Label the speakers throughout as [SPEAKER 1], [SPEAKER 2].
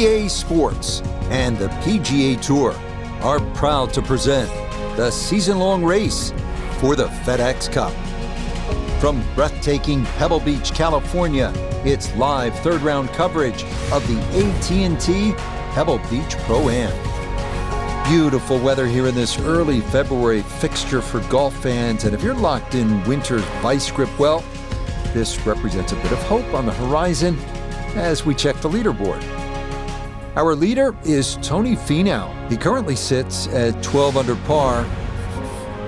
[SPEAKER 1] PGA Sports and the PGA Tour are proud to present the season-long race for the FedEx Cup. From breathtaking Pebble Beach, California, it's live third-round coverage of the AT&T Pebble Beach Pro-Am. Beautiful weather here in this early February fixture for golf fans, and if you're locked in winter's vice grip, well, this represents a bit of hope on the horizon as we check the leaderboard. Our leader is Tony Finau. He currently sits at 12 under par.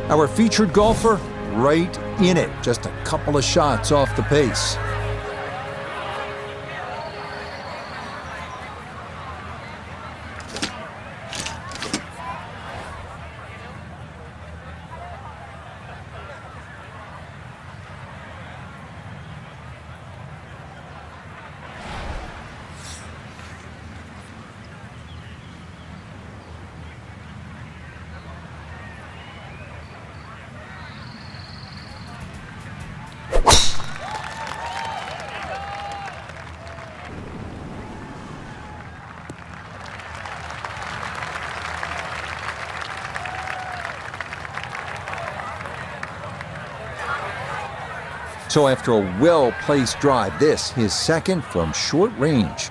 [SPEAKER 1] Our featured golfer, right in it, just a couple of shots off the pace. So after a well-placed drive, this his second from short range.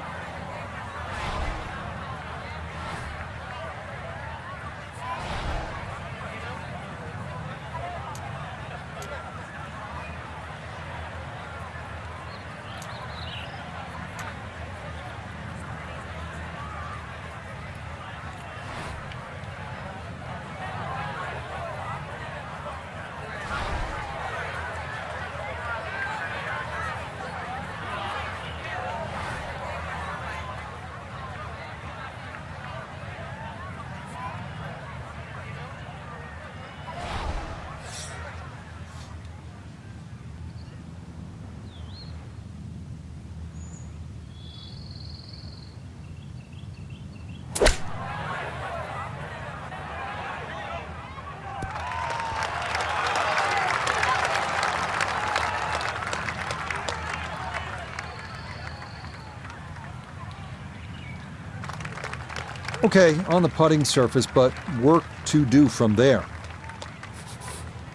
[SPEAKER 1] Okay, on the putting surface, but work to do from there.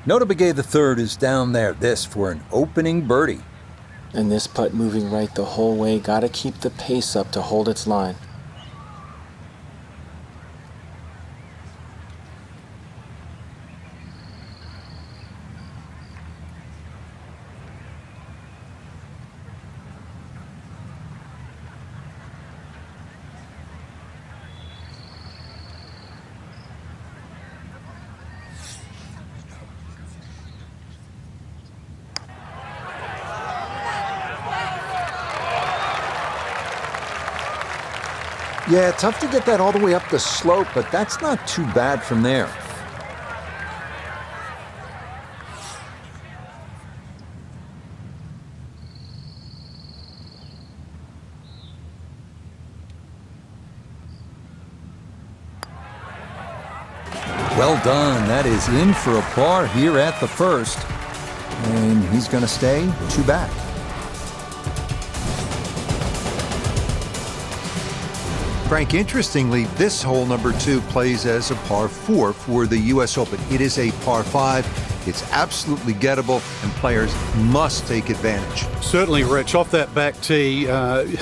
[SPEAKER 1] Nota Begay III is down there, this for an opening birdie.
[SPEAKER 2] And this putt moving right the whole way, gotta keep the pace up to hold its line.
[SPEAKER 1] Yeah, tough to get that all the way up the slope, but that's not too bad from there. Well done. That is in for a par here at the first. And he's going to stay 2 back. Frank, interestingly, this hole number 2 plays as a par 4 for the U.S. Open. It is a par 5. It's absolutely gettable, and players must take advantage.
[SPEAKER 3] Certainly, Rich. Off that back tee,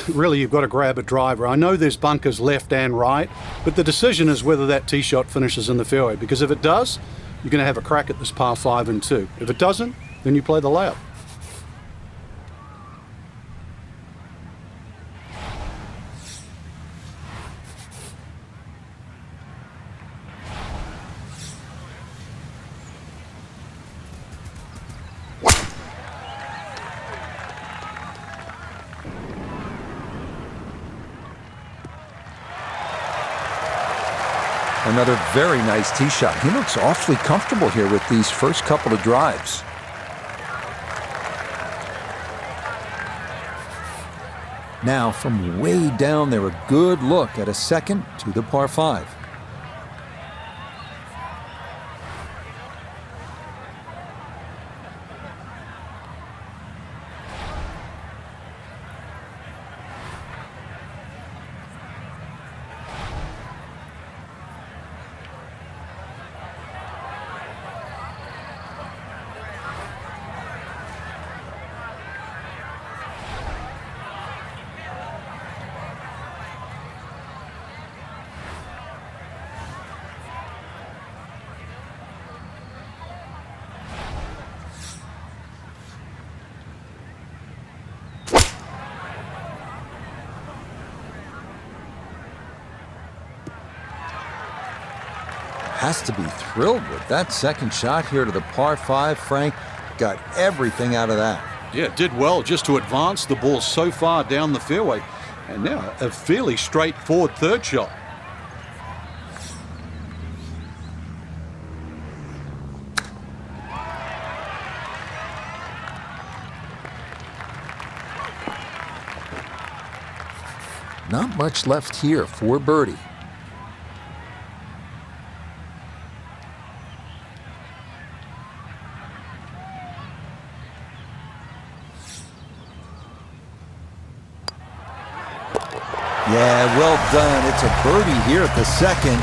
[SPEAKER 3] really you've got to grab a driver. I know there's bunkers left and right, but the decision is whether that tee shot finishes in the fairway, because if it does, you're going to have a crack at this par 5 and 2. If it doesn't, then you play the layup.
[SPEAKER 1] Another very nice tee shot. He looks awfully comfortable here with these first couple of drives. Now, from way down there, a good look at a second to the par 5. has to be thrilled with that second shot here to the par 5. Frank got everything out of that.
[SPEAKER 3] Yeah, did well just to advance the ball so far down the fairway. And now a fairly straightforward third shot.
[SPEAKER 1] Not much left here for birdie. Yeah, well done. It's a birdie here at the second.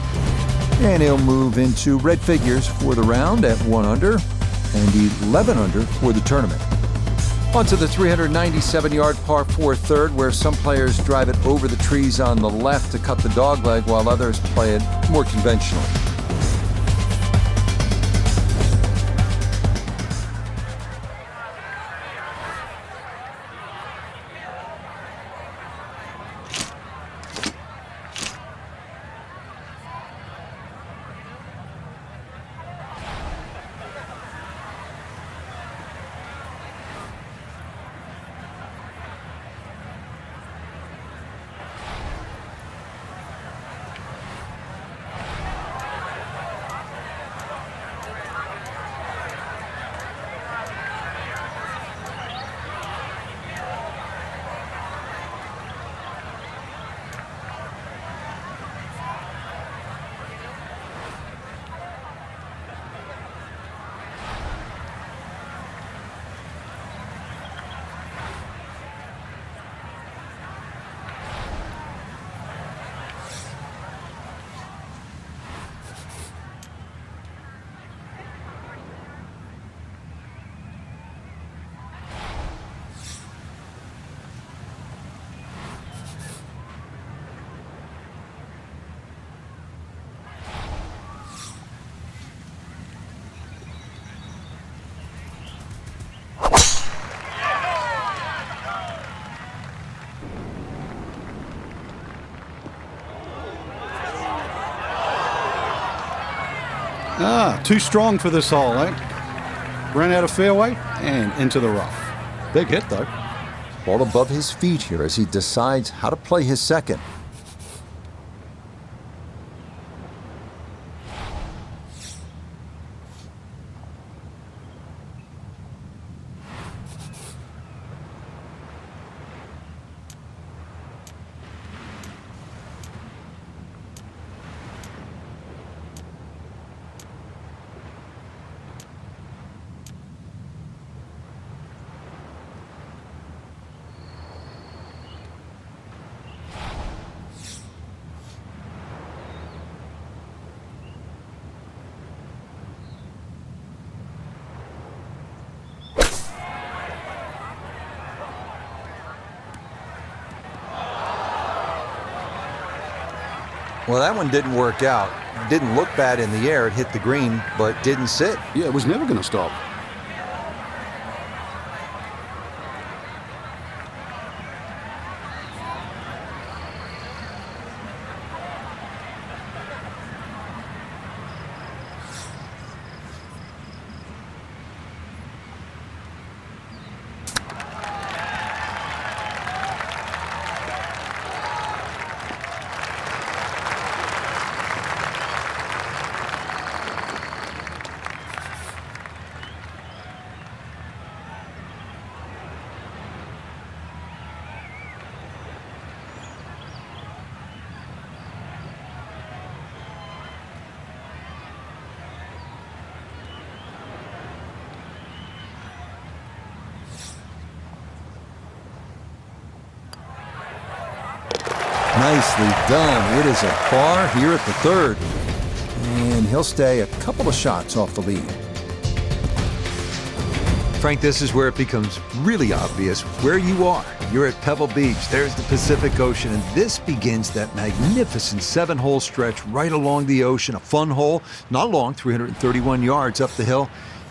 [SPEAKER 1] And he'll move into red figures for the round at 1 under and 11 under for the tournament. On to the 397-yard par 4 third, where some players drive it over the trees on the left to cut the dogleg, while others play it more conventionally.
[SPEAKER 3] Too strong for this hole, eh? Ran out of fairway and into the rough. Big hit, though.
[SPEAKER 1] Ball above his feet here as he decides how to play his second. Well, that one didn't work out. Didn't look bad in the air. It hit the green, but didn't sit.
[SPEAKER 3] Yeah, it was never going to stop.
[SPEAKER 1] Nicely done. It is a par here at the third. And he'll stay a couple of shots off the lead. Frank, this is where it becomes really obvious where you are. You're at Pebble Beach. There's the Pacific Ocean, and this begins that magnificent 7-hole stretch right along the ocean. A fun hole, not long, 331 yards up the hill.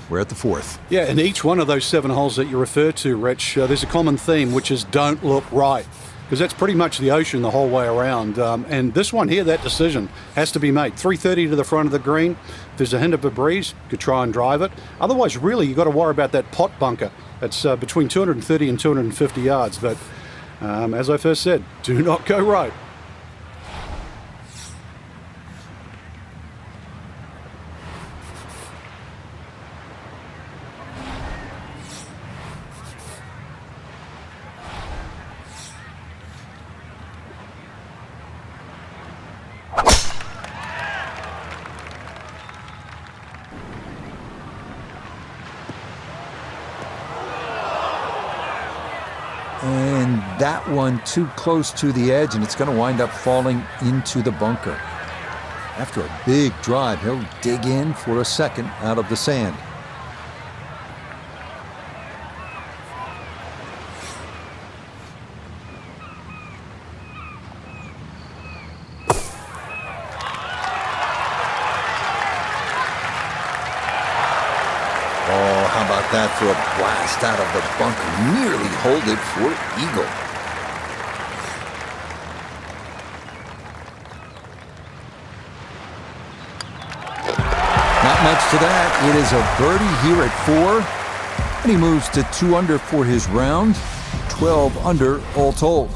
[SPEAKER 1] We're at the fourth.
[SPEAKER 3] Yeah, and each one of those 7 holes that you refer to, Rich, there's a common theme, which is don't look right. because that's pretty much the ocean the whole way around. And this one here, that decision has to be made. 330 to the front of the green. If there's a hint of a breeze, you could try and drive it. Otherwise, really, you've got to worry about that pot bunker. It's between 230 and 250 yards. But as I first said, do not go right.
[SPEAKER 1] And that one too close to the edge, and it's going to wind up falling into the bunker. After a big drive, he'll dig in for a second out of the sand. Oh, how about that for a blast out of the bunker? Nearly hold it for eagle. Not much to that. It is a birdie here at 4, and he moves to 2 under for his round. 12 under all told.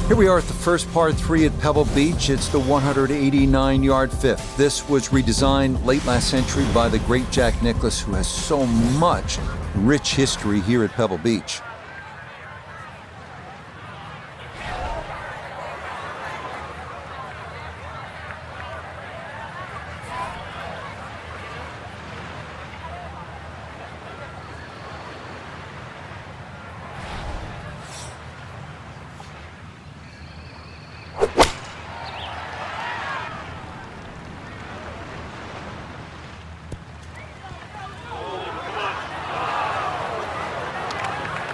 [SPEAKER 1] Here we are at the first par 3 at Pebble Beach. It's the 189-yard fifth. This was redesigned late last century by the great Jack Nicklaus, who has so much rich history here at Pebble Beach.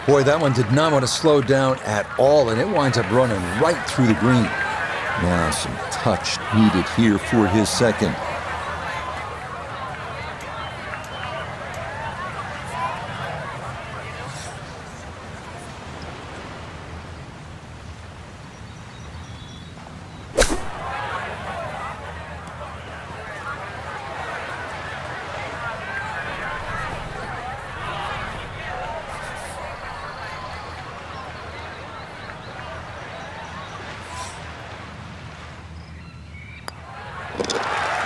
[SPEAKER 1] Boy, that one did not want to slow down at all, and it winds up running right through the green. Now some touch needed here for his second.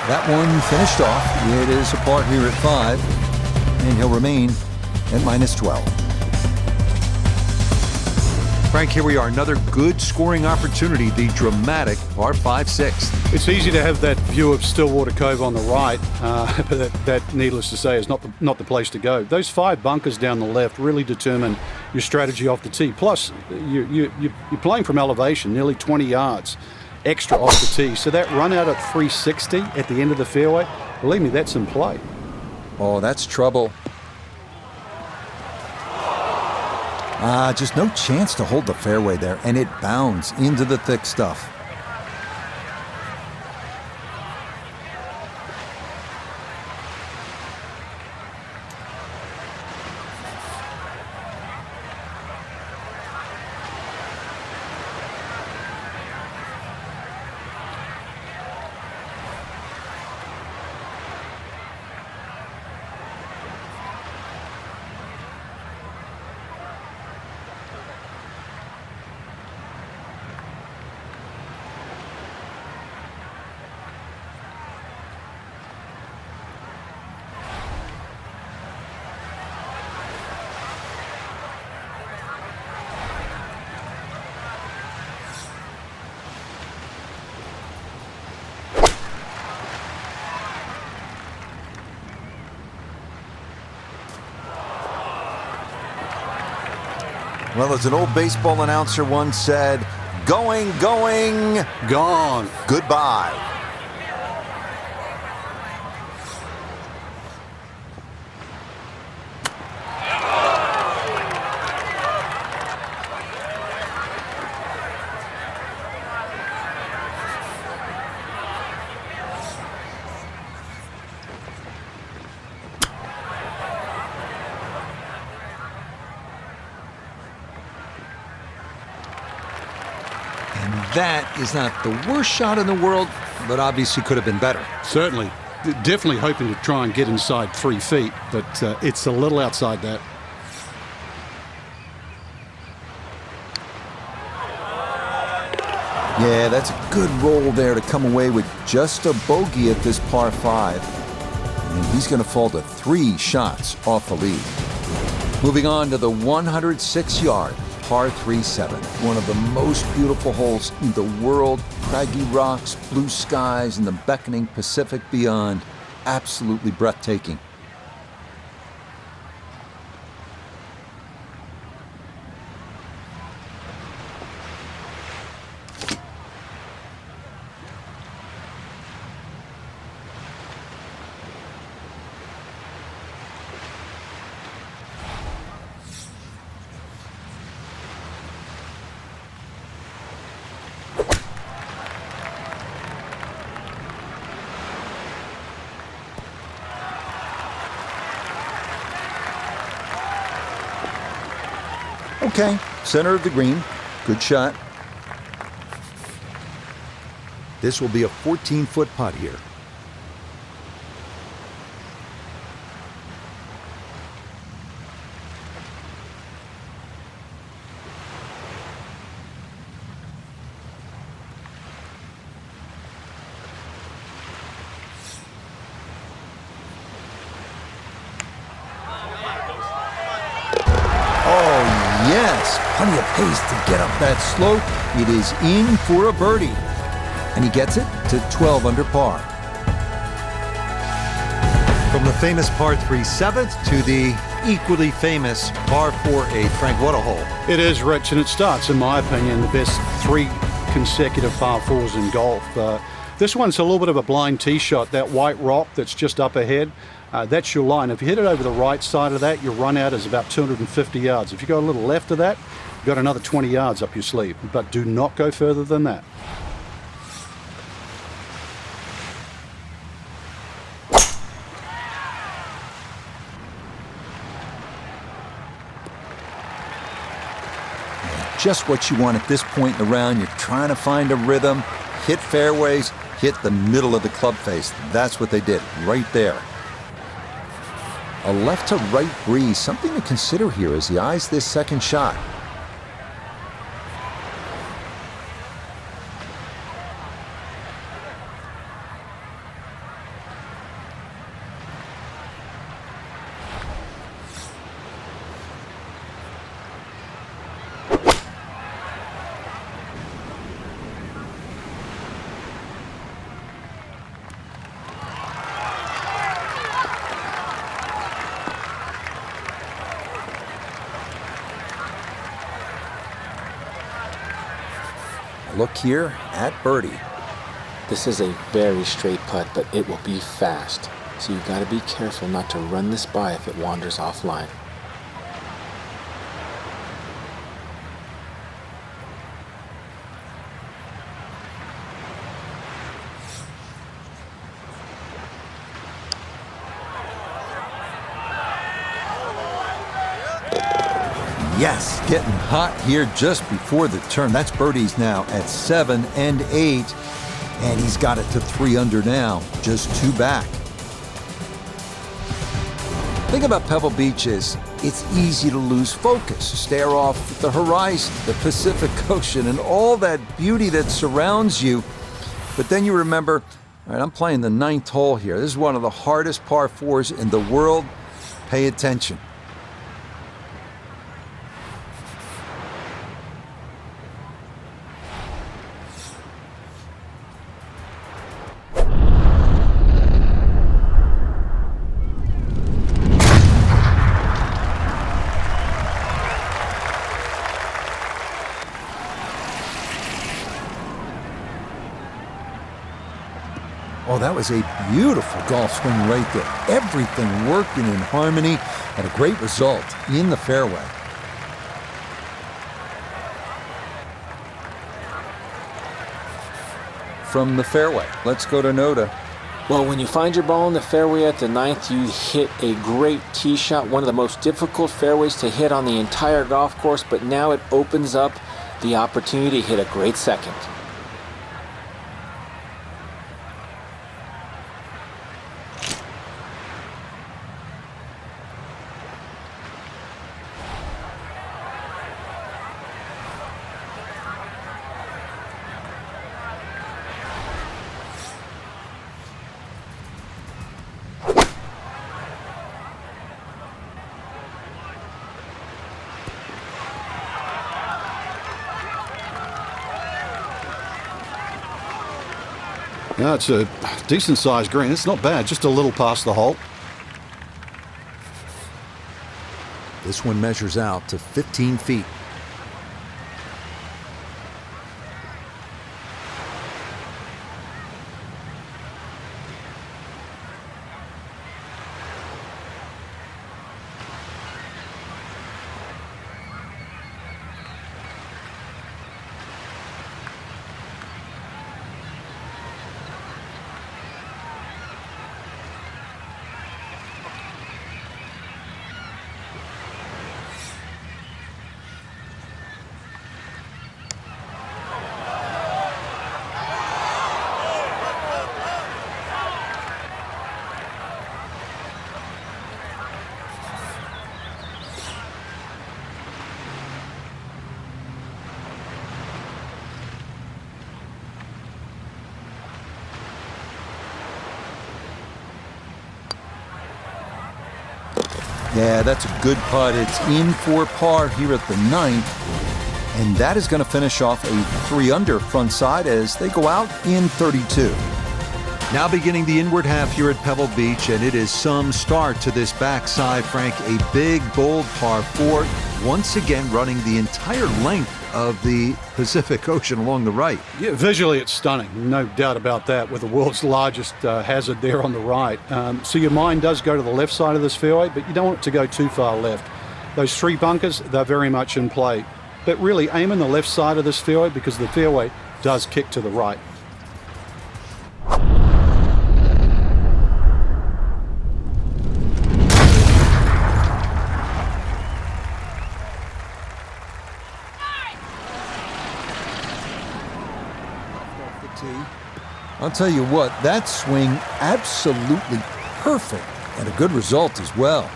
[SPEAKER 1] That one finished off. It is a par here at 5, and he'll remain at -12. Frank, here we are. Another good scoring opportunity, the dramatic par 5/6.
[SPEAKER 3] It's easy to have that view of Stillwater Cove on the right, but that, needless to say, is not the place to go. Those 5 bunkers down the left really determine your strategy off the tee. Plus, you're playing from elevation, nearly 20 yards extra off the tee. So that run out at 360 at the end of the fairway, believe me, that's in play.
[SPEAKER 1] Oh, that's trouble. Just no chance to hold the fairway there, and it bounds into the thick stuff. Well, as an old baseball announcer once said, going, going,
[SPEAKER 3] Gone.
[SPEAKER 1] goodbye. that is not the worst shot in the world, but obviously could have been better.
[SPEAKER 3] Certainly. Definitely hoping to try and get inside 3 feet, but it's a little outside that.
[SPEAKER 1] Yeah, that's a good roll there to come away with just a bogey at this par 5. And he's going to fall to 3 shots off the lead. Moving on to the 106-yard par 3-7. One of the most beautiful holes in the world. Craggy rocks, blue skies, and the beckoning Pacific beyond. Absolutely breathtaking. Okay, center of the green. Good shot. This will be a 14-foot putt here. Yes, plenty of pace to get up that slope. It is in for a birdie. And he gets it to 12 under par. From the famous par 3/7 to the equally famous par 4/8. Frank, what a hole.
[SPEAKER 3] It is, Rich, and it starts, in my opinion, the best 3 consecutive par 4s in golf. This one's a little bit of a blind tee shot. That white rock that's just up ahead, that's your line. If you hit it over the right side of that, your run out is about 250 yards. If you go a little left of that, you've got another 20 yards up your sleeve. But do not go further than that.
[SPEAKER 1] Just what you want at this point in the round. You're trying to find a rhythm, hit fairways, hit the middle of the club face. That's what they did right there. A left to right breeze, something to consider here as he eyes this second shot. Look here at birdie.
[SPEAKER 2] This is a very straight putt, but it will be fast. So you've got to be careful not to run this by if it wanders offline.
[SPEAKER 1] Yes, getting hot here just before the turn. That's birdies now at 7 and 8. And he's got it to 3 under now, just 2 back. The thing about Pebble Beach is it's easy to lose focus, stare off the horizon, the Pacific Ocean, and all that beauty that surrounds you. But then you remember, all right, I'm playing the 9th hole here. This is one of the hardest par 4s in the world. Pay attention. Oh, that was a beautiful golf swing right there. Everything working in harmony and a great result in the fairway. From the fairway, let's go to Noda.
[SPEAKER 2] Well, when you find your ball in the fairway at the 9th, you hit a great tee shot, one of the most difficult fairways to hit on the entire golf course, but now it opens up the opportunity to hit a great second.
[SPEAKER 3] Yeah, it's a decent-sized green. It's not bad, just a little past the hole.
[SPEAKER 1] This one measures out to 15 feet. Yeah, that's a good putt. It's in for par here at the 9th. And that is going to finish off a 3-under front side as they go out in 32. Now beginning the inward half here at Pebble Beach, and it is some start to this backside, Frank. A big, bold par 4, once again running the entire length of the Pacific Ocean along the right.
[SPEAKER 3] Yeah, visually it's stunning, no doubt about that, with the world's largest hazard there on the right. So your mind does go to the left side of this fairway, but you don't want it to go too far left. Those 3 bunkers, they're very much in play. But really aim in the left side of this fairway because the fairway does kick to the right.
[SPEAKER 1] I'll tell you what, that swing absolutely perfect and a good result as well.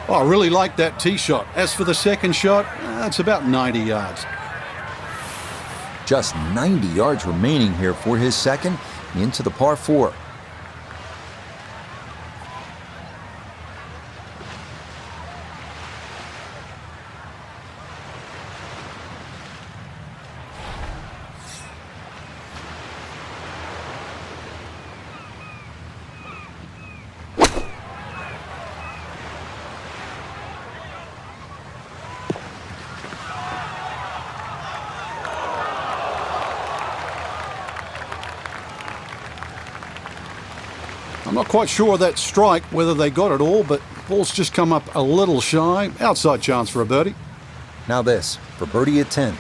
[SPEAKER 3] Oh, I really like that tee shot. As for the second shot, it's about 90 yards.
[SPEAKER 1] Just 90 yards remaining here for his second into the par 4.
[SPEAKER 3] I'm not quite sure of that strike, whether they got it all, but ball's just come up a little shy. Outside chance for a birdie.
[SPEAKER 1] Now this, for birdie at 10.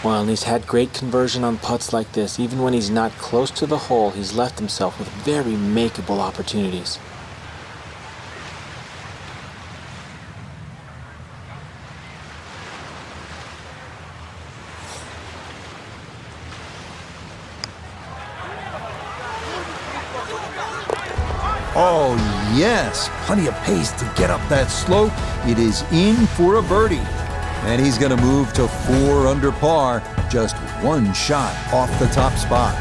[SPEAKER 2] Well, he's had great conversion on putts like this. Even when he's not close to the hole, he's left himself with very makeable opportunities.
[SPEAKER 1] Oh, yes, plenty of pace to get up that slope. It is in for a birdie. And he's going to move to 4 under par, just 1 shot off the top spot.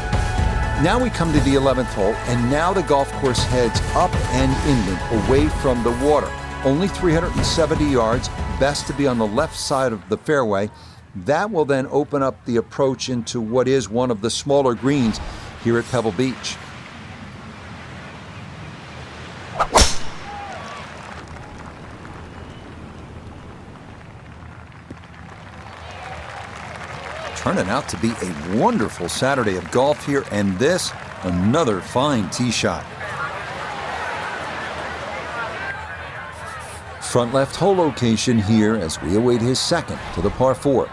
[SPEAKER 1] Now we come to the 11th hole, and now the golf course heads up and inland, away from the water. Only 370 yards, best to be on the left side of the fairway. That will then open up the approach into what is one of the smaller greens here at Pebble Beach. Turning out to be a wonderful Saturday of golf here, and this, another fine tee shot. Front left hole location here as we await his second to the par 4.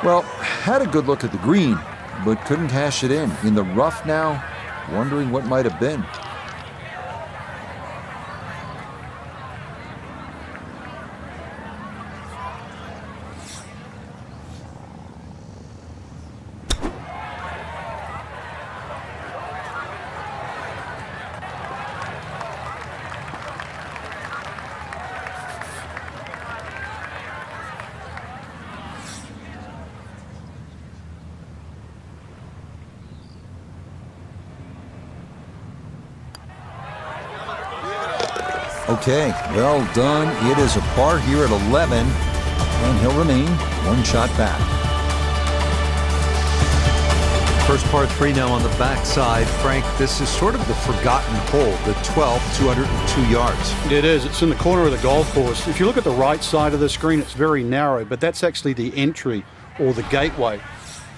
[SPEAKER 1] Well, had a good look at the green, but couldn't cash it in. In the rough now, wondering what might have been. Okay, well done. It is a par here at 11, and he'll remain one shot back.
[SPEAKER 4] First par 3 now on the backside. Frank, this is sort of the forgotten hole, the 12th, 202 yards.
[SPEAKER 3] It is. It's in the corner of the golf course. If you look at the right side of the screen, it's very narrow, but that's actually the entry or the gateway.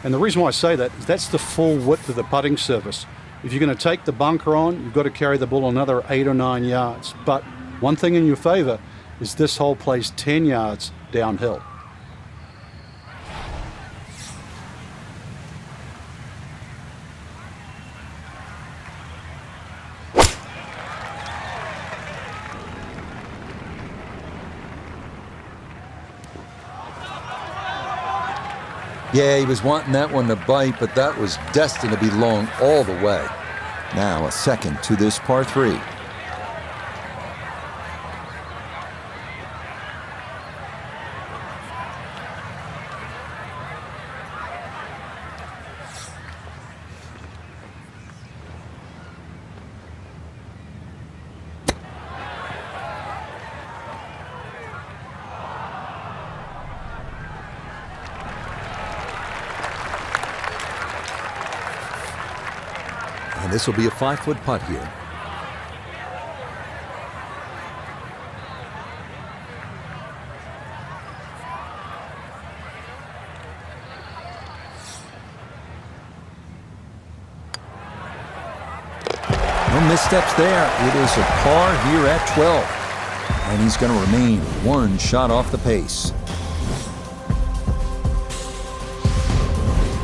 [SPEAKER 3] And the reason why I say that is that's the full width of the putting surface. If you're going to take the bunker on, you've got to carry the ball another 8 or 9 yards. But one thing in your favor is this hole plays 10 yards downhill.
[SPEAKER 1] Yeah, he was wanting that one to bite, but that was destined to be long all the way. Now a second to this par 3. And this will be a 5-foot putt here. No missteps there. It is a par here at 12. And he's going to remain one shot off the pace.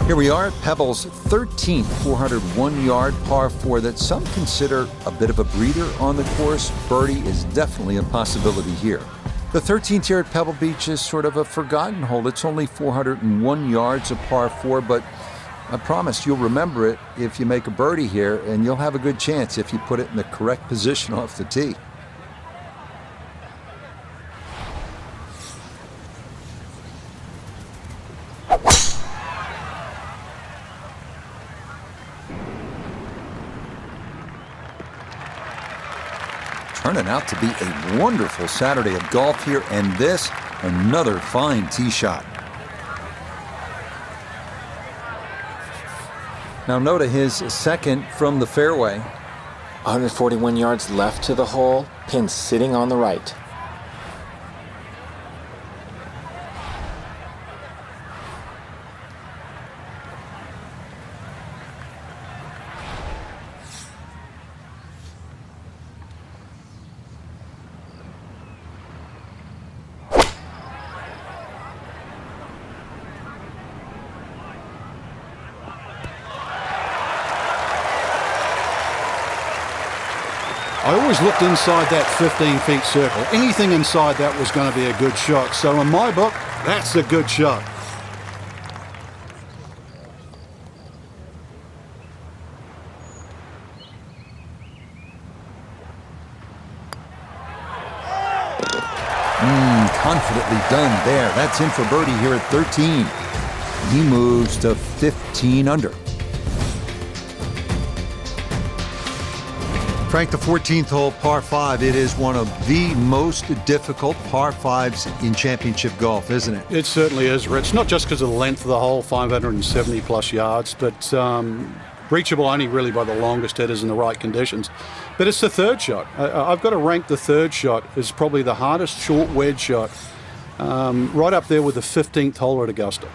[SPEAKER 1] Here we are at Pebbles' 13th 401-yard par 4 that some consider a bit of a breather on the course. Birdie is definitely a possibility here. The 13th here at Pebble Beach is sort of a forgotten hole. It's only 401 yards of par 4, but I promise you'll remember it if you make a birdie here, and you'll have a good chance if you put it in the correct position off the tee. Turning out to be a wonderful Saturday of golf here, and this, another fine tee shot. Now Noda, his second from the fairway.
[SPEAKER 2] 141 yards left to the hole, pin sitting on the right.
[SPEAKER 3] I always looked inside that 15-feet circle. Anything inside that was going to be a good shot. So in my book, that's a good shot.
[SPEAKER 1] Confidently done there. That's in for birdie here at 13. He moves to 15 under.
[SPEAKER 4] Frank, the 14th hole, par 5, it is one of the most difficult par 5s in championship golf, isn't it?
[SPEAKER 3] It certainly is, Rich. Not just because of the length of the hole, 570-plus yards, but reachable only really by the longest hitters in the right conditions. But it's the third shot. I've got to rank the third shot as probably the hardest short wedge shot, right up there with the 15th hole at Augusta.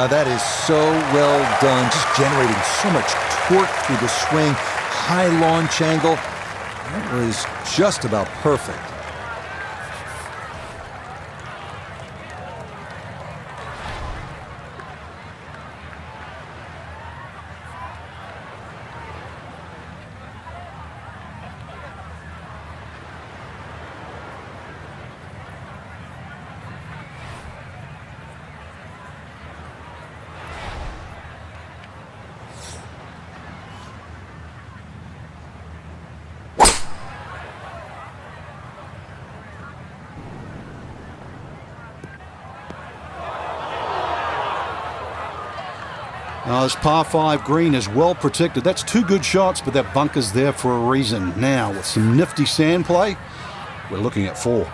[SPEAKER 1] That is so well done, just generating so much torque through the swing, high launch angle. That was just about perfect.
[SPEAKER 3] This par 5 green is well protected. That's 2 good shots, but that bunker's there for a reason. Now, with some nifty sand play, we're looking at 4.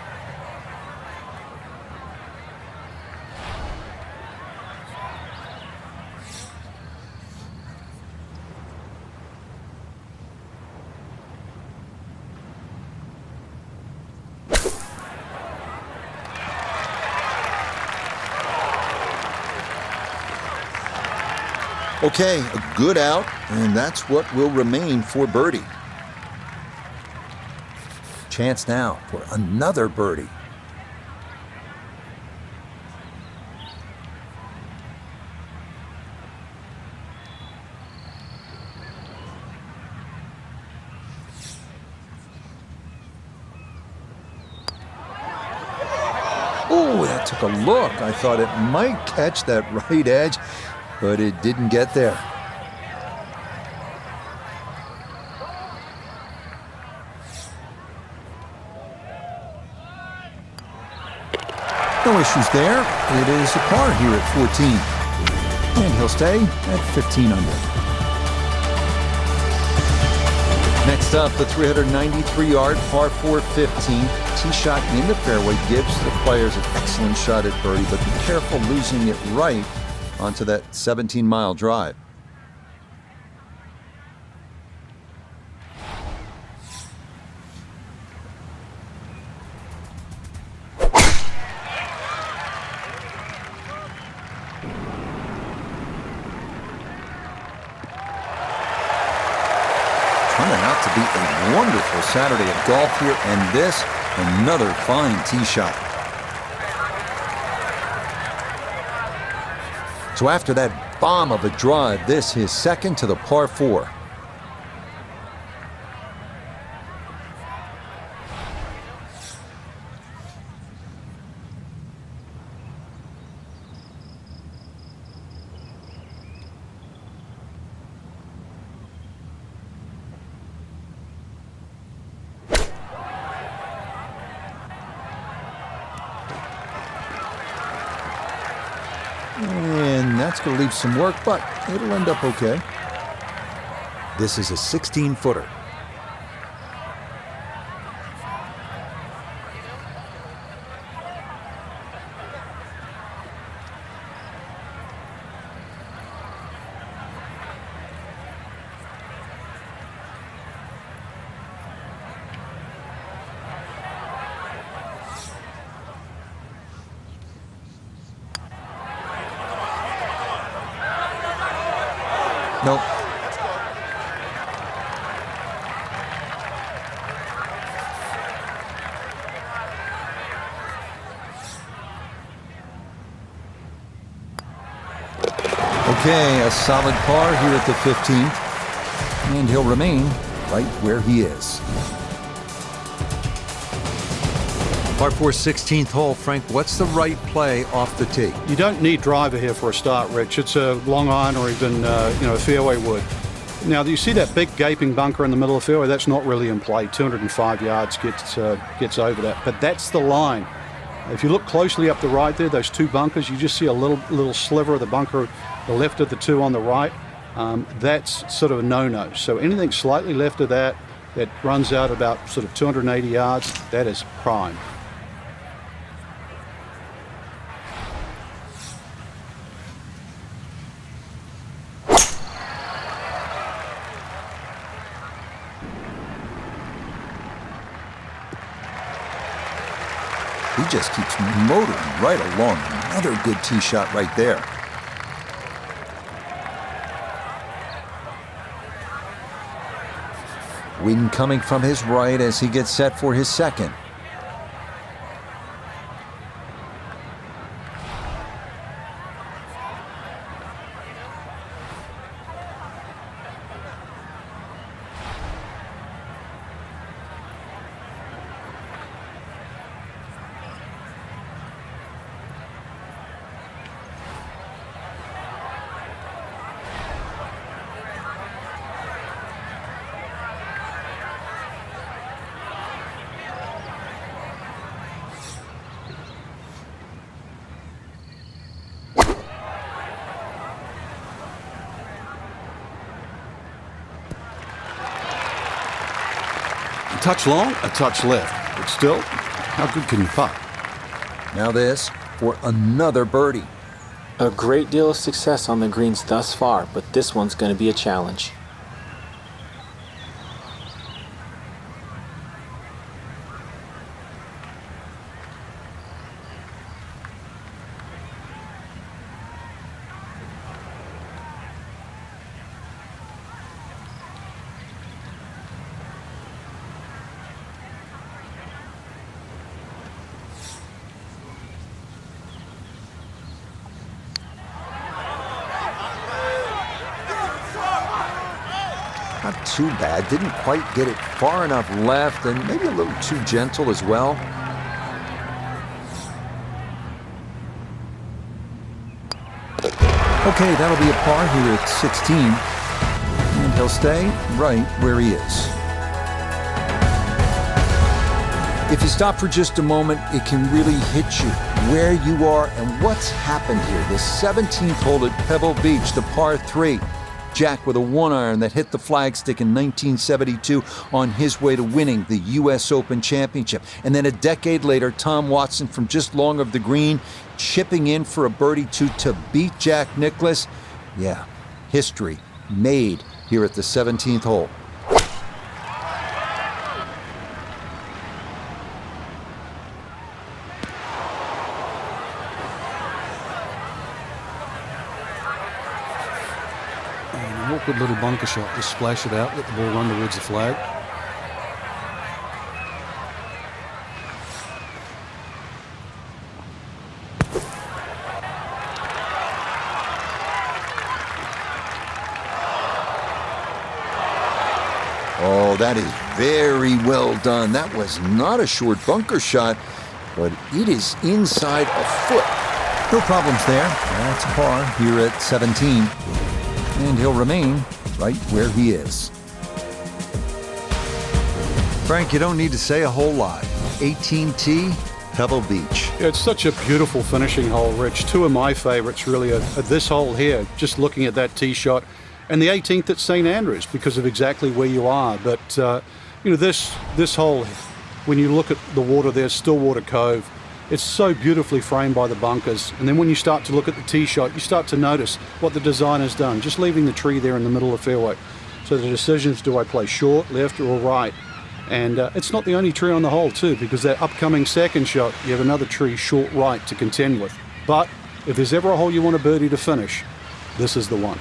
[SPEAKER 1] Okay, a good out, and that's what will remain for birdie. Chance now for another birdie. Oh, that took a look. I thought it might catch that right edge, but it didn't get there. No issues there. It is a par here at 14. And he'll stay at 15 under. Next up, the 393-yard par 4 15. Tee shot in the fairway gives the players an excellent shot at birdie, but be careful losing it right onto that 17-mile drive. Turning out to be a wonderful Saturday of golf here, and this, another fine tee shot. So after that bomb of a drive, this is second to the par 4. And that's going to leave some work, but it'll end up okay. This is a 16-footer. Nope. Okay, a solid par here at the 15th, and he'll remain right where he is.
[SPEAKER 4] Par 4 16th hole. Frank, what's the right play off the tee?
[SPEAKER 3] You don't need driver here for a start, Rich. It's a long iron or even a fairway wood. Now, you see that big gaping bunker in the middle of the fairway? That's not really in play. 205 yards gets over that, but that's the line. If you look closely up the right there, those 2 bunkers, you just see a little sliver of the bunker, the left of the 2 on the right. That's sort of a no-no. So anything slightly left of that runs out about sort of 280 yards, that is prime.
[SPEAKER 1] He just keeps motoring right along. Another good tee shot right there. Wind coming from his right as he gets set for his second.
[SPEAKER 3] A touch long, a touch left. But still, how good can you putt?
[SPEAKER 1] Now this for another birdie.
[SPEAKER 2] A great deal of success on the greens thus far, but this one's going to be a challenge.
[SPEAKER 1] Not too bad. Didn't quite get it far enough left and maybe a little too gentle as well. Okay, that'll be a par here at 16. And he'll stay right where he is. If you stop for just a moment, it can really hit you where you are and what's happened here. The 17th hole at Pebble Beach, the par 3. Jack with a 1-iron that hit the flagstick in 1972 on his way to winning the U.S. Open Championship. And then a decade later, Tom Watson from just long of the green, chipping in for a birdie to beat Jack Nicklaus. Yeah, history made here at the 17th hole.
[SPEAKER 3] An awkward little bunker shot. Just splash it out, let the ball run towards the flag.
[SPEAKER 1] Oh, that is very well done. That was not a short bunker shot, but it is inside a foot. No problems there. That's a par here at 17. And he'll remain right where he is.
[SPEAKER 4] Frank, you don't need to say a whole lot. 18T, Pebble Beach.
[SPEAKER 3] Yeah, it's such a beautiful finishing hole, Rich. Two of my favorites really are this hole here, just looking at that tee shot, and the 18th at St. Andrews because of exactly where you are. But, you know, this hole, when you look at the water there, Stillwater Cove, it's so beautifully framed by the bunkers. And then when you start to look at the tee shot, you start to notice what the designer's done, just leaving the tree there in the middle of the fairway. So the decisions, do I play short, left, or right? And it's not the only tree on the hole, too, because that upcoming second shot, you have another tree short right to contend with. But if there's ever a hole you want a birdie to finish, this is the one.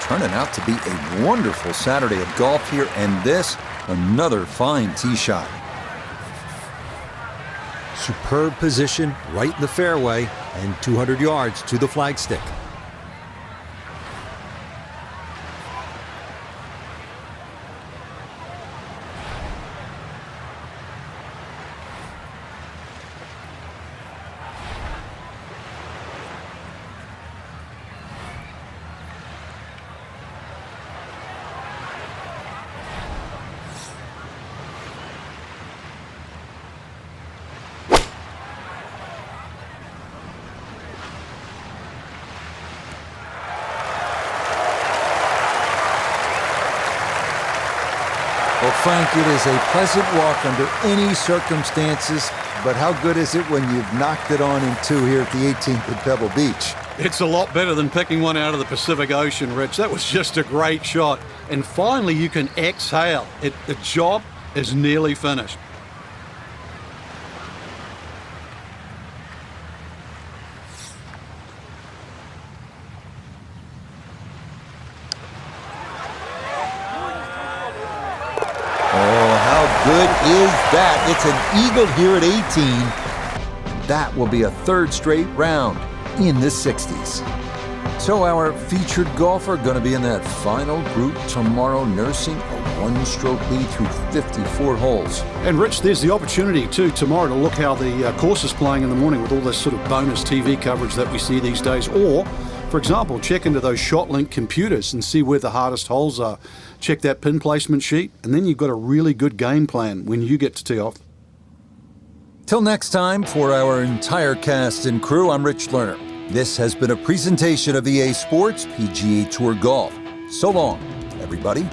[SPEAKER 1] Turning out to be a wonderful Saturday of golf here, and this, another fine tee shot.
[SPEAKER 4] Superb position right in the fairway and 200 yards to the flagstick.
[SPEAKER 1] Well, Frank, it is a pleasant walk under any circumstances, but how good is it when you've knocked it on in two here at the 18th at Pebble Beach?
[SPEAKER 3] It's a lot better than picking one out of the Pacific Ocean, Rich. That was just a great shot. And finally, you can exhale. The job is nearly finished.
[SPEAKER 1] Good is that? It's an eagle here at 18. That will be a third straight round in the 60s. So our featured golfer going to be in that final group tomorrow, nursing a one-stroke lead through 54 holes.
[SPEAKER 3] And Rich, there's the opportunity too tomorrow to look how the course is playing in the morning with all this sort of bonus TV coverage that we see these days. Or, for example, check into those ShotLink computers and see where the hardest holes are. Check that pin placement sheet, and then you've got a really good game plan when you get to tee off.
[SPEAKER 1] Till next time, for our entire cast and crew, I'm Rich Lerner. This has been a presentation of EA Sports PGA Tour Golf. So long, everybody.